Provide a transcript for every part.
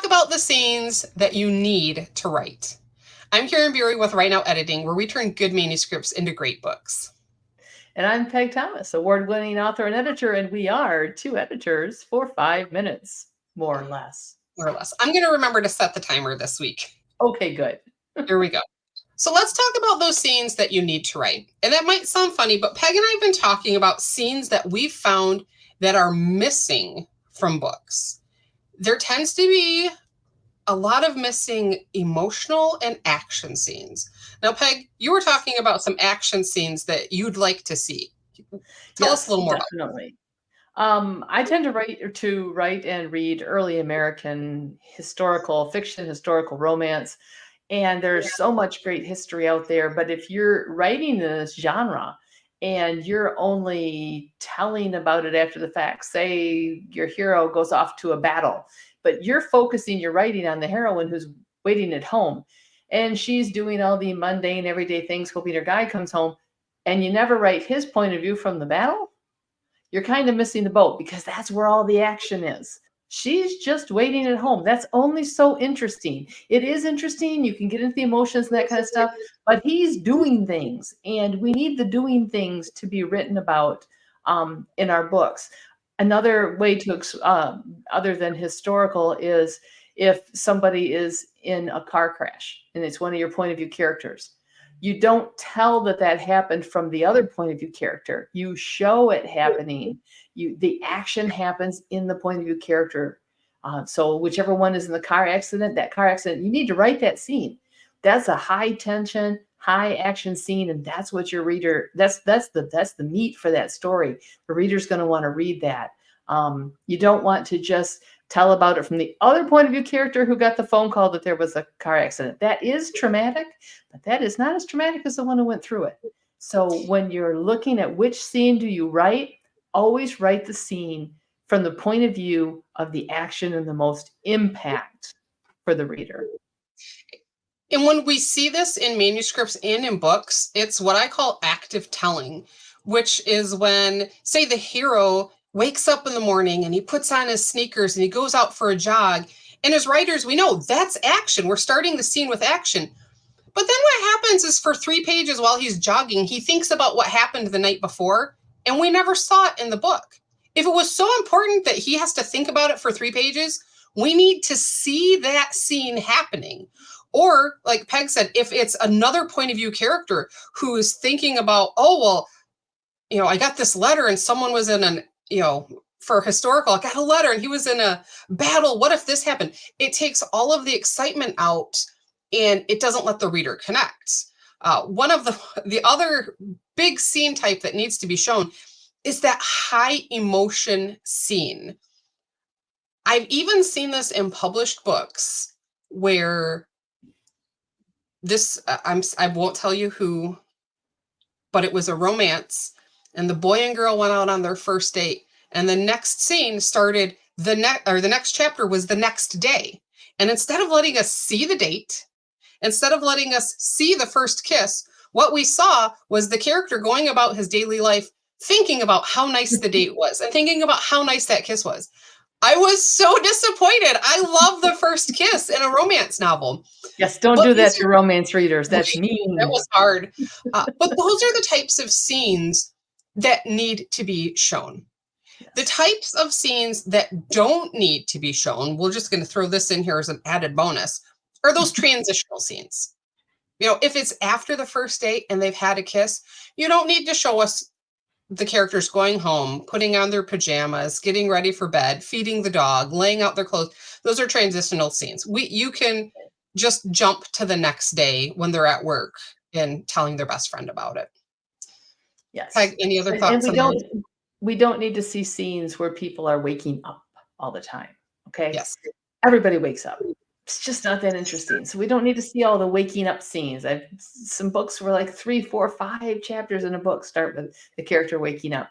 talk about the scenes that you need to write. I'm Karen Bury with Right Now Editing, where we turn good manuscripts into great books. And I'm Peg Thomas, award-winning author and editor, and we are two editors for 5 minutes, more or less. More or less. I'm going to remember to set the timer this week. Okay, good. Here we go. So let's talk about those scenes that you need to write. And that might sound funny, but Peg and I have been talking about scenes that we've found that are missing from books. There tends to be a lot of missing emotional and action scenes. Now, Peg, you were talking about some action scenes that you'd like to see. Tell us a little more definitely. I tend to write and read early American historical fiction, historical romance, and there's so much great history out there. But if you're writing in this genre and you're only telling about it after the fact, say your hero goes off to a battle, but you're focusing your writing on the heroine who's waiting at home, and she's doing all the mundane everyday things, hoping her guy comes home, and you never write his point of view from the battle, you're kind of missing the boat, because that's where all the action is. She's just waiting at home. That's only so interesting. It is interesting. You can get into the emotions and that kind of stuff, but he's doing things, and we need the doing things to be written about in our books. Another way to, other than historical, is if somebody is in a car crash and it's one of your point of view characters. You don't tell that happened from the other point of view character. You show it happening. The action happens in the point of view character. So whichever one is in the car accident, you need to write that scene. That's a high tension, high action scene, and that's what your reader. That's the meat for that story. The reader's going to want to read that. You don't want to just tell about it from the other point of view character who got the phone call that there was a car accident. That is traumatic, but that is not as traumatic as the one who went through it. So when you're looking at which scene do you write, always write the scene from the point of view of the action and the most impact for the reader. And when we see this in manuscripts and in books, it's what I call active telling, which is when, say, the hero wakes up in the morning and he puts on his sneakers and he goes out for a jog. And as writers, we know that's action. We're starting the scene with action. But then what happens is, for 3 pages while he's jogging, he thinks about what happened the night before, and we never saw it in the book. If it was so important that he has to think about it for 3 pages, we need to see that scene happening. Or, like Peg said, if it's another point of view character who is thinking about, oh, well, I got this letter and someone was in an, for historical, I got a letter and he was in a battle. What if this happened? It takes all of the excitement out, and it doesn't let the reader connect. One of the other big scene type that needs to be shown is that high emotion scene. I've even seen this in published books where this, I won't tell you who, but it was a romance, and the boy and girl went out on their first date, and the next scene started the next chapter was the next day. And instead of letting us see the date, instead of letting us see the first kiss, what we saw was the character going about his daily life, thinking about how nice the date was and thinking about how nice that kiss was. I was so disappointed. I love the first kiss in a romance novel. Yes, don't do that to romance readers. That's mean. That was hard. But those are the types of scenes that need to be shown. Yes. The types of scenes that don't need to be shown, we're just going to throw this in here as an added bonus, are those transitional scenes. If it's after the first date and they've had a kiss, you don't need to show us the characters going home, putting on their pajamas, getting ready for bed, feeding the dog, laying out their clothes. Those are transitional scenes. You can just jump to the next day when they're at work and telling their best friend about it. Yes. Peg, any other thoughts? And we don't need to see scenes where people are waking up all the time. Okay. Yes. Everybody wakes up. It's just not that interesting. So we don't need to see all the waking up scenes. Some books were like 3, 4, 5 chapters in a book start with the character waking up.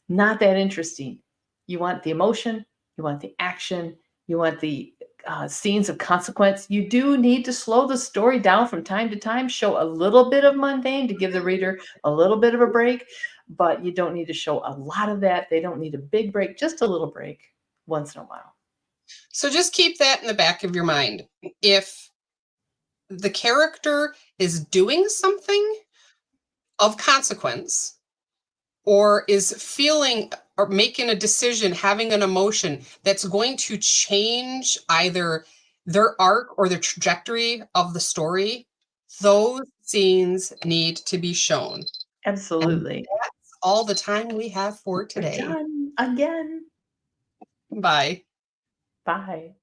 Not that interesting. You want the emotion, you want the action, you want the scenes of consequence. You do need to slow the story down from time to time, show a little bit of mundane to give the reader a little bit of a break, but you don't need to show a lot of that. They don't need a big break, just a little break once in a while. So just keep that in the back of your mind. If the character is doing something of consequence, or is feeling or making a decision, having an emotion that's going to change either their arc or the trajectory of the story, those scenes need to be shown. And Absolutely. that's all the time we have for We're today. done again. Bye. Bye.